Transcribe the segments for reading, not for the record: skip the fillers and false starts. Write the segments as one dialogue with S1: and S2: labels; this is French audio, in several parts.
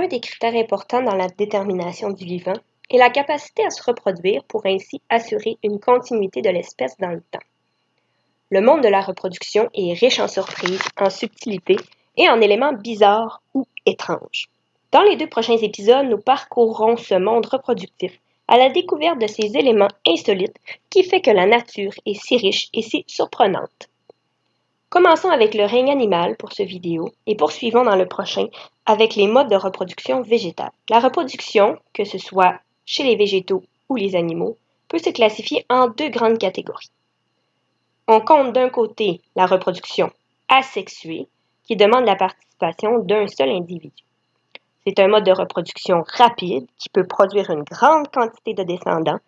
S1: L'un des critères importants dans la détermination du vivant est la capacité à se reproduire pour ainsi assurer une continuité de l'espèce dans le temps. Le monde de la reproduction est riche en surprises, en subtilités et en éléments bizarres ou étranges. Dans les 2 prochains épisodes, nous parcourrons ce monde reproductif à la découverte de ces éléments insolites qui fait que la nature est si riche et si surprenante. Commençons avec le règne animal pour ce vidéo et poursuivons dans le prochain avec les modes de reproduction végétale. La reproduction, que ce soit chez les végétaux ou les animaux, peut se classifier en 2 grandes catégories. On compte d'un côté la reproduction asexuée, qui demande la participation d'un seul individu. C'est un mode de reproduction rapide qui peut produire une grande quantité de descendants,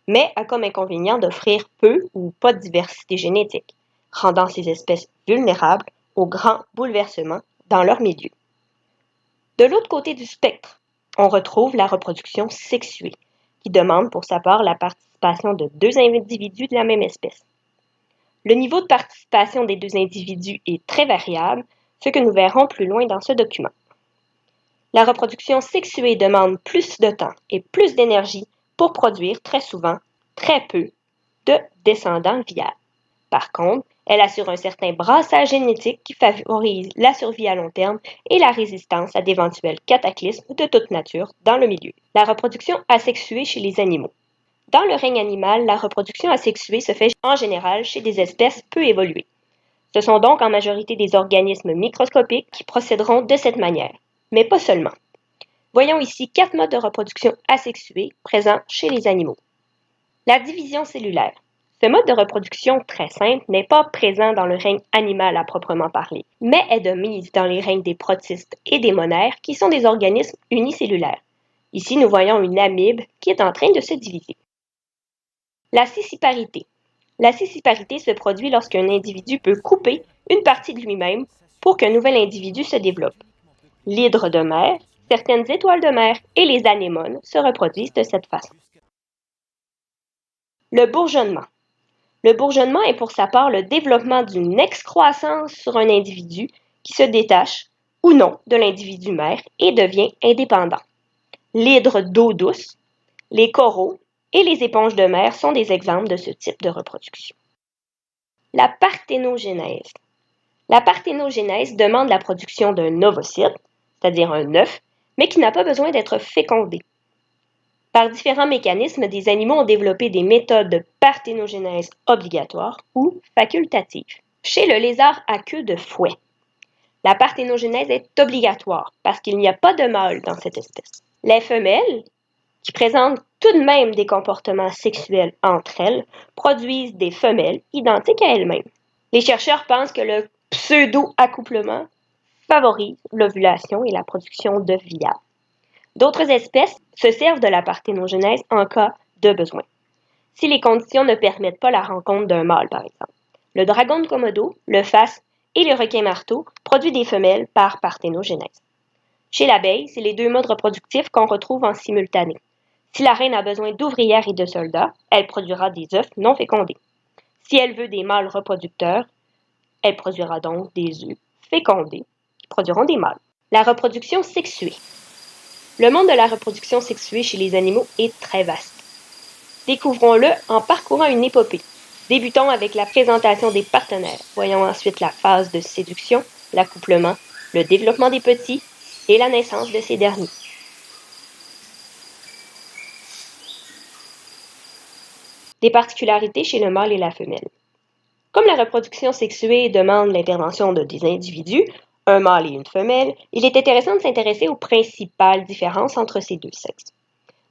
S1: mais a comme inconvénient d'offrir peu ou pas de diversité génétique, rendant ces espèces vulnérables aux grands bouleversements dans leur milieu. De l'autre côté du spectre, on retrouve la reproduction sexuée, qui demande pour sa part la participation de 2 individus de la même espèce. Le niveau de participation des 2 individus est très variable, ce que nous verrons plus loin dans ce document. La reproduction sexuée demande plus de temps et plus d'énergie pour produire très souvent très peu de descendants viables. Par contre, elle assure un certain brassage génétique qui favorise la survie à long terme et la résistance à d'éventuels cataclysmes de toute nature dans le milieu. La reproduction asexuée chez les animaux. Dans le règne animal, la reproduction asexuée se fait en général chez des espèces peu évoluées. Ce sont donc en majorité des organismes microscopiques qui procéderont de cette manière, mais pas seulement. Voyons ici 4 modes de reproduction asexuée présents chez les animaux. La division cellulaire. Ce mode de reproduction très simple n'est pas présent dans le règne animal à proprement parler, mais est de mise dans les règnes des protistes et des monaires qui sont des organismes unicellulaires. Ici, nous voyons une amibe qui est en train de se diviser. La scissiparité. La scissiparité se produit lorsqu'un individu peut couper une partie de lui-même pour qu'un nouvel individu se développe. L'hydre de mer, certaines étoiles de mer et les anémones se reproduisent de cette façon. Le bourgeonnement. Le bourgeonnement est pour sa part le développement d'une excroissance sur un individu qui se détache ou non de l'individu mère et devient indépendant. L'hydre d'eau douce, les coraux et les éponges de mer sont des exemples de ce type de reproduction. La parthénogenèse. La parthénogenèse demande la production d'un ovocyte, c'est-à-dire un œuf, mais qui n'a pas besoin d'être fécondé. Par différents mécanismes, des animaux ont développé des méthodes de parthénogenèse obligatoires ou facultatives. Chez le lézard à queue de fouet, la parthénogenèse est obligatoire parce qu'il n'y a pas de mâle dans cette espèce. Les femelles, qui présentent tout de même des comportements sexuels entre elles, produisent des femelles identiques à elles-mêmes. Les chercheurs pensent que le pseudo-accouplement favorise l'ovulation et la production d'œufs viables. D'autres espèces se servent de la parthénogenèse en cas de besoin, si les conditions ne permettent pas la rencontre d'un mâle, par exemple. Le dragon de Komodo, le phasme et le requin-marteau produisent des femelles par parthénogenèse. Chez l'abeille, c'est les 2 modes reproductifs qu'on retrouve en simultané. Si la reine a besoin d'ouvrières et de soldats, elle produira des œufs non fécondés. Si elle veut des mâles reproducteurs, elle produira donc des œufs fécondés qui produiront des mâles. La reproduction sexuée. Le monde de la reproduction sexuée chez les animaux est très vaste. Découvrons-le en parcourant une épopée. Débutons avec la présentation des partenaires. Voyons ensuite la phase de séduction, l'accouplement, le développement des petits et la naissance de ces derniers. Des particularités chez le mâle et la femelle. Comme la reproduction sexuée demande l'intervention de des individus, un mâle et une femelle, il est intéressant de s'intéresser aux principales différences entre ces 2 sexes.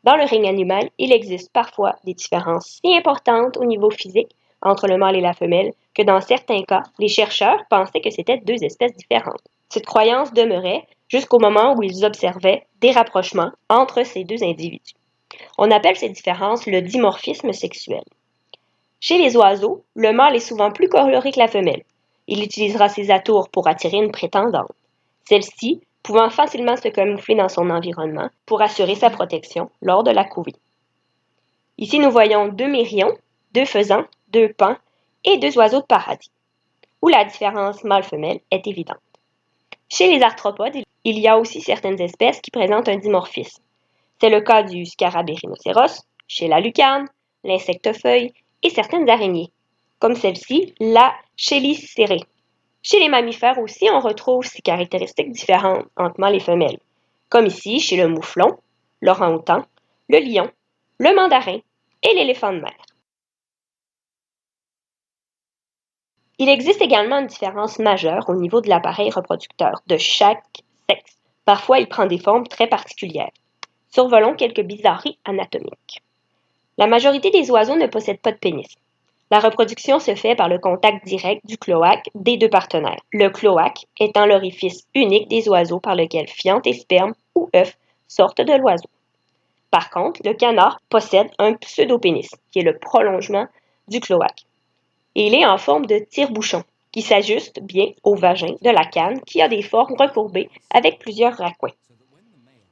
S1: Dans le règne animal, il existe parfois des différences si importantes au niveau physique entre le mâle et la femelle que dans certains cas, les chercheurs pensaient que c'était 2 espèces différentes. Cette croyance demeurait jusqu'au moment où ils observaient des rapprochements entre ces 2 individus. On appelle ces différences le dimorphisme sexuel. Chez les oiseaux, le mâle est souvent plus coloré que la femelle. Il utilisera ses atours pour attirer une prétendante. Celle-ci pouvant facilement se camoufler dans son environnement pour assurer sa protection lors de la couvée. Ici, nous voyons 2 myrillons, 2 faisans, 2 paons et 2 oiseaux de paradis, où la différence mâle-femelle est évidente. Chez les arthropodes, il y a aussi certaines espèces qui présentent un dimorphisme. C'est le cas du scarabée rhinocéros, chez la lucarne, l'insectefeuille et certaines araignées, comme celle-ci, la chélicérée. Chez les mammifères aussi, on retrouve ces caractéristiques différentes entre mâles et femelles, comme ici chez le mouflon, l'orang-outan, le lion, le mandarin et l'éléphant de mer. Il existe également une différence majeure au niveau de l'appareil reproducteur de chaque sexe. Parfois, il prend des formes très particulières. Survolons quelques bizarreries anatomiques. La majorité des oiseaux ne possèdent pas de pénis. La reproduction se fait par le contact direct du cloaque des deux partenaires, le cloaque étant l'orifice unique des oiseaux par lequel fientes et sperme ou œufs sortent de l'oiseau. Par contre, le canard possède un pseudopénis, qui est le prolongement du cloaque. Et il est en forme de tire-bouchon, qui s'ajuste bien au vagin de la canne, qui a des formes recourbées avec plusieurs raccoins.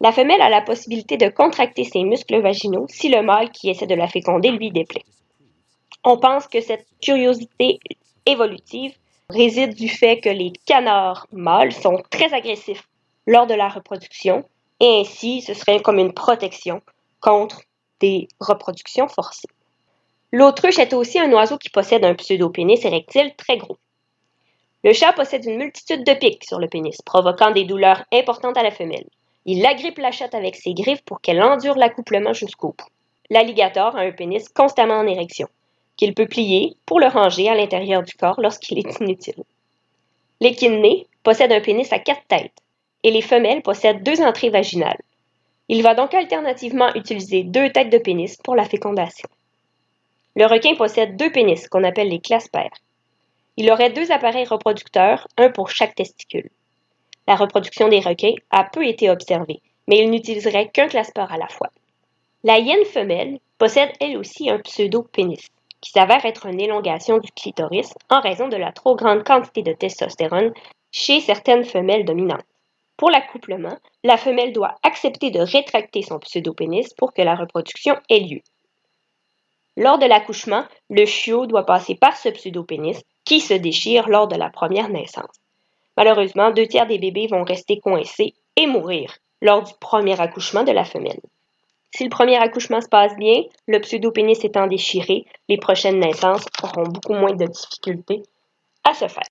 S1: La femelle a la possibilité de contracter ses muscles vaginaux si le mâle qui essaie de la féconder lui déplaît. On pense que cette curiosité évolutive réside du fait que les canards mâles sont très agressifs lors de la reproduction et ainsi ce serait comme une protection contre des reproductions forcées. L'autruche est aussi un oiseau qui possède un pseudopénis érectile très gros. Le chat possède une multitude de pics sur le pénis, provoquant des douleurs importantes à la femelle. Il agrippe la chatte avec ses griffes pour qu'elle endure l'accouplement jusqu'au bout. L'alligator a un pénis constamment en érection, qu'il peut plier pour le ranger à l'intérieur du corps lorsqu'il est inutile. L'échidné possède un pénis à 4 têtes, et les femelles possèdent 2 entrées vaginales. Il va donc alternativement utiliser 2 têtes de pénis pour la fécondation. Le requin possède 2 pénis, qu'on appelle les claspères. Il aurait 2 appareils reproducteurs, un pour chaque testicule. La reproduction des requins a peu été observée, mais ils n'utiliseraient qu'un clasper à la fois. La hyène femelle possède elle aussi un pseudo-pénis, qui s'avère être une élongation du clitoris en raison de la trop grande quantité de testostérone chez certaines femelles dominantes. Pour l'accouplement, la femelle doit accepter de rétracter son pseudo-pénis pour que la reproduction ait lieu. Lors de l'accouchement, le chiot doit passer par ce pseudo-pénis qui se déchire lors de la première naissance. Malheureusement, 2/3 des bébés vont rester coincés et mourir lors du premier accouchement de la femelle. Si le premier accouchement se passe bien, le pseudo-pénis étant déchiré, les prochaines naissances auront beaucoup moins de difficultés à se faire.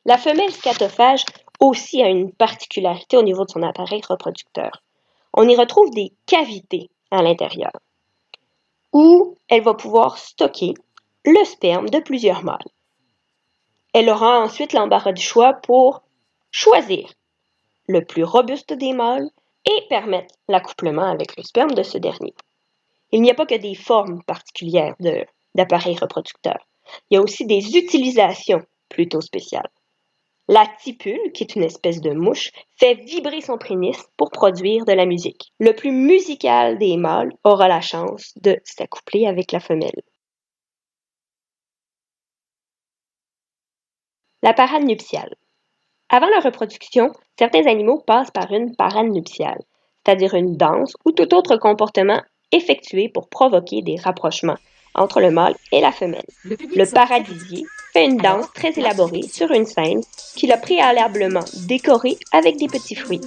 S1: La femelle scatophage aussi a une particularité au niveau de son appareil reproducteur. On y retrouve des cavités à l'intérieur, où elle va pouvoir stocker le sperme de plusieurs mâles. Elle aura ensuite l'embarras du choix pour choisir le plus robuste des mâles et permettre l'accouplement avec le sperme de ce dernier. Il n'y a pas que des formes particulières d'appareils reproducteurs. Il y a aussi des utilisations plutôt spéciales. La tipule, qui est une espèce de mouche, fait vibrer son pénis pour produire de la musique. Le plus musical des mâles aura la chance de s'accoupler avec la femelle. La parade nuptiale. Avant la reproduction, certains animaux passent par une parade nuptiale, c'est-à-dire une danse ou tout autre comportement effectué pour provoquer des rapprochements entre le mâle et la femelle. Le paradisier fait une danse très élaborée sur une scène qu'il a préalablement décorée avec des petits fruits.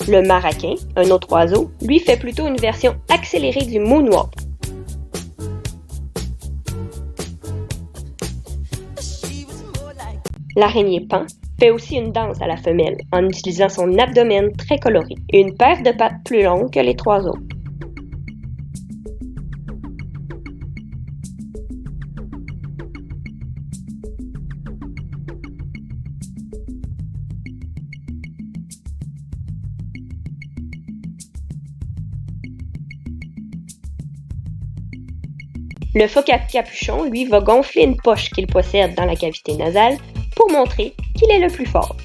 S1: Le maraquin, un autre oiseau, lui fait plutôt une version accélérée du moonwalk. L'araignée pan fait aussi une danse à la femelle en utilisant son abdomen très coloré et une paire de pattes plus longues que les 3 autres. Le phoque à capuchon, lui, va gonfler une poche qu'il possède dans la cavité nasale pour montrer qu'il est le plus fort.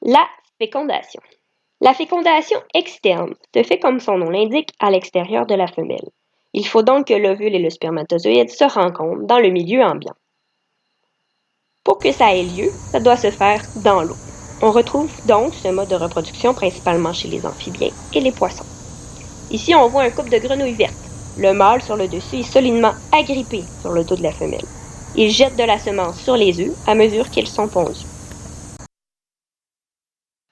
S1: La fécondation. La fécondation externe se fait comme son nom l'indique à l'extérieur de la femelle. Il faut donc que l'ovule et le spermatozoïde se rencontrent dans le milieu ambiant. Pour que ça ait lieu, ça doit se faire dans l'eau. On retrouve donc ce mode de reproduction principalement chez les amphibiens et les poissons. Ici, on voit un couple de grenouilles vertes. Le mâle sur le dessus est solidement agrippé sur le dos de la femelle. Il jette de la semence sur les œufs à mesure qu'ils sont pondus.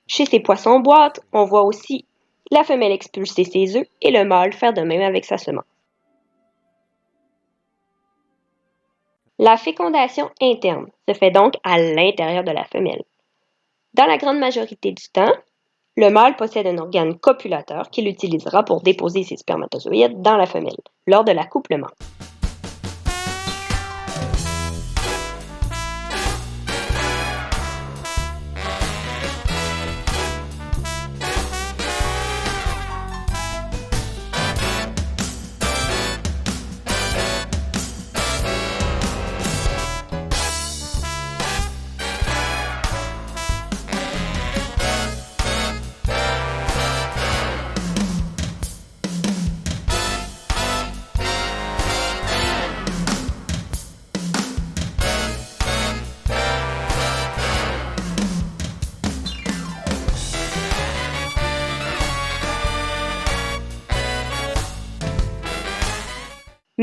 S1: Chez ces poissons boîtes, on voit aussi la femelle expulser ses œufs et le mâle faire de même avec sa semence. La fécondation interne se fait donc à l'intérieur de la femelle. Dans la grande majorité du temps, le mâle possède un organe copulateur qu'il utilisera pour déposer ses spermatozoïdes dans la femelle lors de l'accouplement.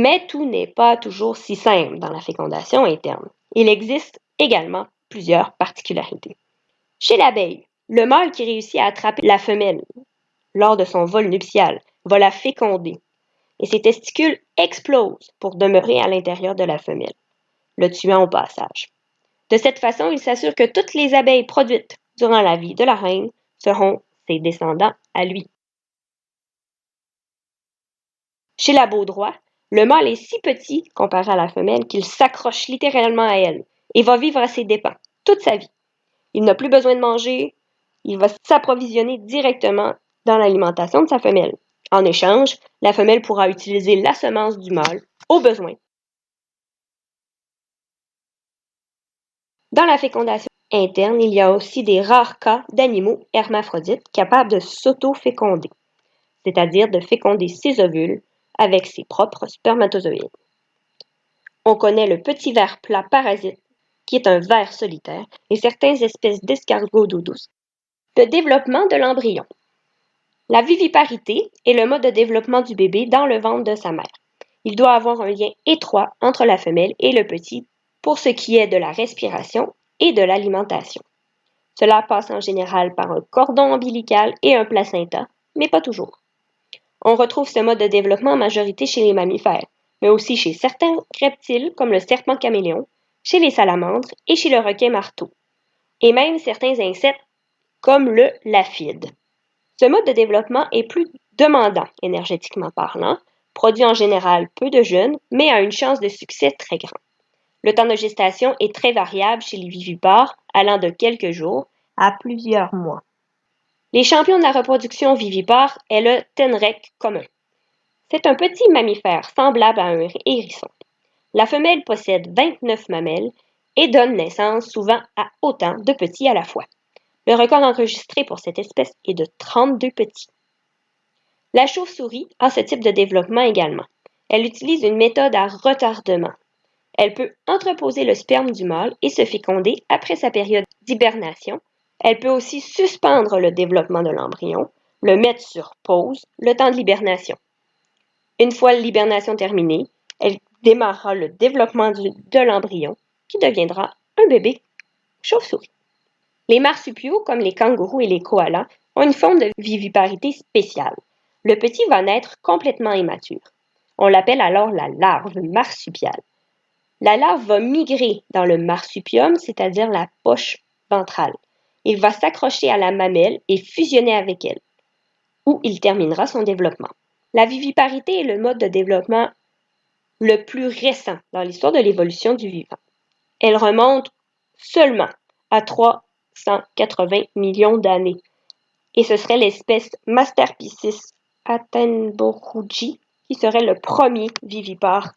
S1: Mais tout n'est pas toujours si simple dans la fécondation interne. Il existe également plusieurs particularités. Chez l'abeille, le mâle qui réussit à attraper la femelle lors de son vol nuptial va la féconder et ses testicules explosent pour demeurer à l'intérieur de la femelle, le tuant au passage. De cette façon, il s'assure que toutes les abeilles produites durant la vie de la reine seront ses descendants à lui. Chez la baudroie, le mâle est si petit comparé à la femelle qu'il s'accroche littéralement à elle et va vivre à ses dépens toute sa vie. Il n'a plus besoin de manger, il va s'approvisionner directement dans l'alimentation de sa femelle. En échange, la femelle pourra utiliser la semence du mâle au besoin. Dans la fécondation interne, il y a aussi des rares cas d'animaux hermaphrodites capables de s'auto-féconder, c'est-à-dire de féconder ses ovules avec ses propres spermatozoïdes. On connaît le petit ver plat parasite, qui est un ver solitaire, et certaines espèces d'escargots d'eau douce. Le développement de l'embryon. La viviparité est le mode de développement du bébé dans le ventre de sa mère. Il doit avoir un lien étroit entre la femelle et le petit pour ce qui est de la respiration et de l'alimentation. Cela passe en général par un cordon ombilical et un placenta, mais pas toujours. On retrouve ce mode de développement en majorité chez les mammifères, mais aussi chez certains reptiles comme le serpent caméléon, chez les salamandres et chez le requin marteau, et même certains insectes comme le laphide. Ce mode de développement est plus demandant énergétiquement parlant, produit en général peu de jeunes, mais a une chance de succès très grande. Le temps de gestation est très variable chez les vivipares, allant de quelques jours à plusieurs mois. Les champions de la reproduction vivipare est le tenrec commun. C'est un petit mammifère semblable à un hérisson. La femelle possède 29 mamelles et donne naissance souvent à autant de petits à la fois. Le record enregistré pour cette espèce est de 32 petits. La chauve-souris a ce type de développement également. Elle utilise une méthode à retardement. Elle peut entreposer le sperme du mâle et se féconder après sa période d'hibernation. Elle peut aussi suspendre le développement de l'embryon, le mettre sur pause le temps de l'hibernation. Une fois l'hibernation terminée, elle démarrera le développement de l'embryon qui deviendra un bébé chauve-souris. Les marsupiaux, comme les kangourous et les koalas, ont une forme de viviparité spéciale. Le petit va naître complètement immature. On l'appelle alors la larve marsupiale. La larve va migrer dans le marsupium, c'est-à-dire la poche ventrale. Il va s'accrocher à la mamelle et fusionner avec elle, où il terminera son développement. La viviparité est le mode de développement le plus récent dans l'histoire de l'évolution du vivant. Elle remonte seulement à 380 millions d'années, et ce serait l'espèce Masterpicis attenboroughi qui serait le premier vivipare.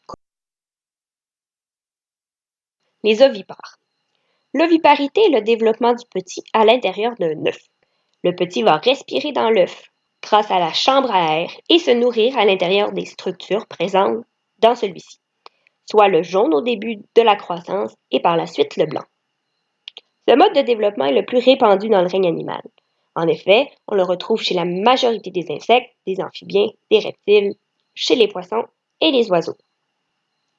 S1: Les ovipares. L'oviparité est le développement du petit à l'intérieur d'un œuf. Le petit va respirer dans l'œuf grâce à la chambre à air et se nourrir à l'intérieur des structures présentes dans celui-ci, soit le jaune au début de la croissance et par la suite le blanc. Ce mode de développement est le plus répandu dans le règne animal. En effet, on le retrouve chez la majorité des insectes, des amphibiens, des reptiles, chez les poissons et les oiseaux.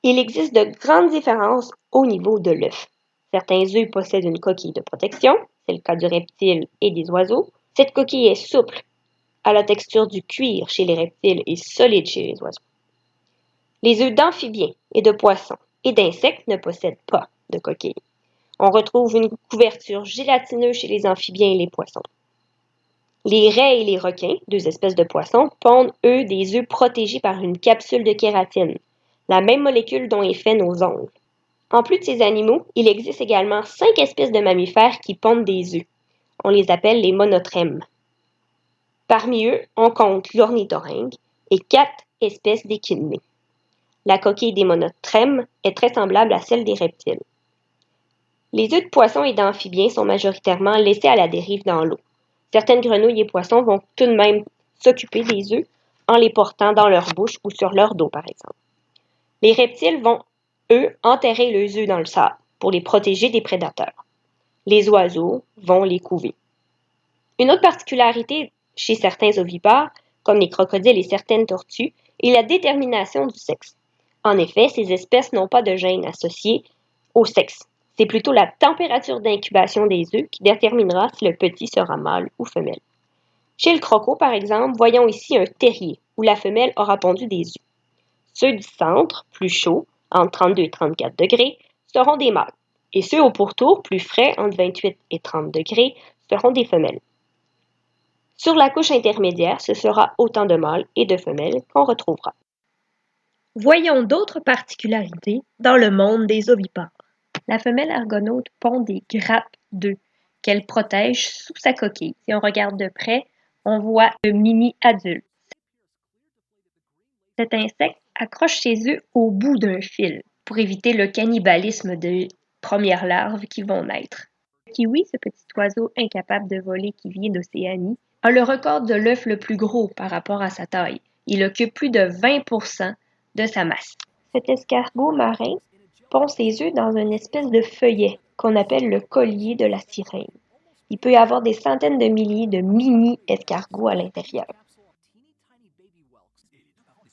S1: Il existe de grandes différences au niveau de l'œuf. Certains œufs possèdent une coquille de protection, c'est le cas du reptile et des oiseaux. Cette coquille est souple, à la texture du cuir chez les reptiles et solide chez les oiseaux. Les œufs d'amphibiens et de poissons et d'insectes ne possèdent pas de coquille. On retrouve une couverture gélatineuse chez les amphibiens et les poissons. Les raies et les requins, deux espèces de poissons, pondent, eux, des œufs protégés par une capsule de kératine, la même molécule dont est fait nos ongles. En plus de ces animaux, il existe également 5 espèces de mammifères qui pondent des œufs. On les appelle les monotrèmes. Parmi eux, on compte l'ornithorynque et 4 espèces d'échidnés. La coquille des monotrèmes est très semblable à celle des reptiles. Les œufs de poissons et d'amphibiens sont majoritairement laissés à la dérive dans l'eau. Certaines grenouilles et poissons vont tout de même s'occuper des œufs en les portant dans leur bouche ou sur leur dos, par exemple. Les reptiles vont, eux, enterrer leurs œufs dans le sable pour les protéger des prédateurs. Les oiseaux vont les couver. Une autre particularité chez certains ovipares, comme les crocodiles et certaines tortues, est la détermination du sexe. En effet, ces espèces n'ont pas de gènes associés au sexe. C'est plutôt la température d'incubation des œufs qui déterminera si le petit sera mâle ou femelle. Chez le croco, par exemple, voyons ici un terrier où la femelle aura pondu des œufs. Ceux du centre, plus chauds, entre 32 et 34 degrés, seront des mâles, et ceux au pourtour, plus frais, entre 28 et 30 degrés, seront des femelles. Sur la couche intermédiaire, ce sera autant de mâles et de femelles qu'on retrouvera. Voyons d'autres particularités dans le monde des ovipares. La femelle argonaute pond des grappes d'œufs qu'elle protège sous sa coquille. Si on regarde de près, on voit le mini-adulte. Cet insecte accroche ses œufs au bout d'un fil pour éviter le cannibalisme des premières larves qui vont naître. Le kiwi, ce petit oiseau incapable de voler qui vient d'Océanie, a le record de l'œuf le plus gros par rapport à sa taille. Il occupe plus de 20% de sa masse. Cet escargot marin pond ses œufs dans une espèce de feuillet qu'on appelle le collier de la sirène. Il peut y avoir des centaines de milliers de mini-escargots à l'intérieur.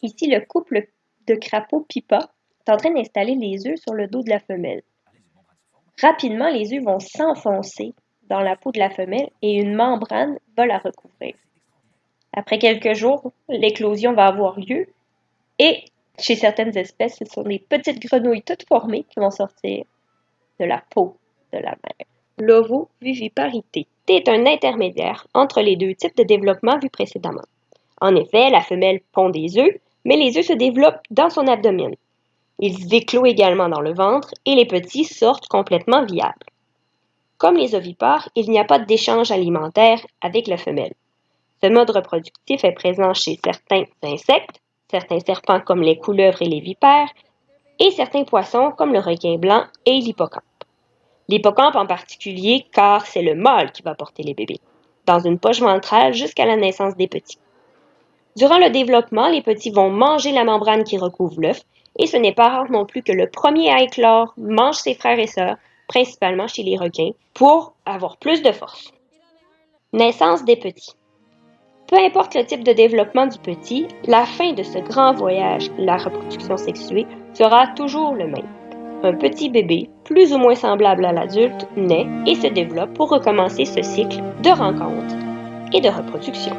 S1: Ici, le couple de crapauds pipa est en train d'installer les œufs sur le dos de la femelle. Rapidement, les œufs vont s'enfoncer dans la peau de la femelle et une membrane va la recouvrir. Après quelques jours, l'éclosion va avoir lieu et chez certaines espèces, ce sont des petites grenouilles toutes formées qui vont sortir de la peau de la mère. L'ovoviviparité est un intermédiaire entre les deux types de développement vus précédemment. En effet, la femelle pond des œufs, mais les œufs se développent dans son abdomen. Ils éclosent également dans le ventre et les petits sortent complètement viables. Comme les ovipares, il n'y a pas d'échange alimentaire avec la femelle. Ce mode reproductif est présent chez certains insectes, certains serpents comme les couleuvres et les vipères, et certains poissons comme le requin blanc et l'hippocampe. L'hippocampe en particulier, car c'est le mâle qui va porter les bébés, dans une poche ventrale jusqu'à la naissance des petits. Durant le développement, les petits vont manger la membrane qui recouvre l'œuf, et ce n'est pas rare non plus que le premier à éclore mange ses frères et sœurs, principalement chez les requins, pour avoir plus de force. Naissance des petits. Peu importe le type de développement du petit, la fin de ce grand voyage, la reproduction sexuée, sera toujours le même. Un petit bébé, plus ou moins semblable à l'adulte, naît et se développe pour recommencer ce cycle de rencontre et de reproduction.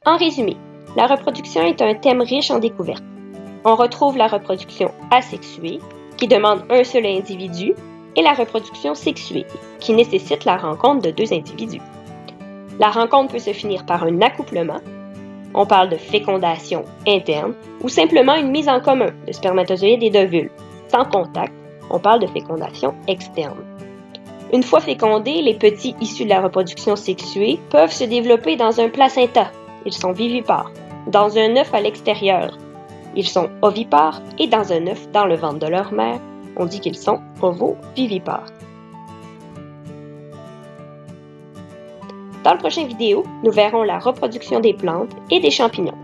S1: En résumé, la reproduction est un thème riche en découvertes. On retrouve la reproduction asexuée, qui demande un seul individu, et la reproduction sexuée, qui nécessite la rencontre de deux individus. La rencontre peut se finir par un accouplement. On parle de fécondation interne ou simplement une mise en commun de spermatozoïdes et d'ovules. Sans contact, on parle de fécondation externe. Une fois fécondés, les petits issus de la reproduction sexuée peuvent se développer dans un placenta. Ils sont vivipares. Dans un œuf à l'extérieur, ils sont ovipares. Et dans un œuf dans le ventre de leur mère, on dit qu'ils sont ovovivipares. Dans la prochaine vidéo, nous verrons la reproduction des plantes et des champignons.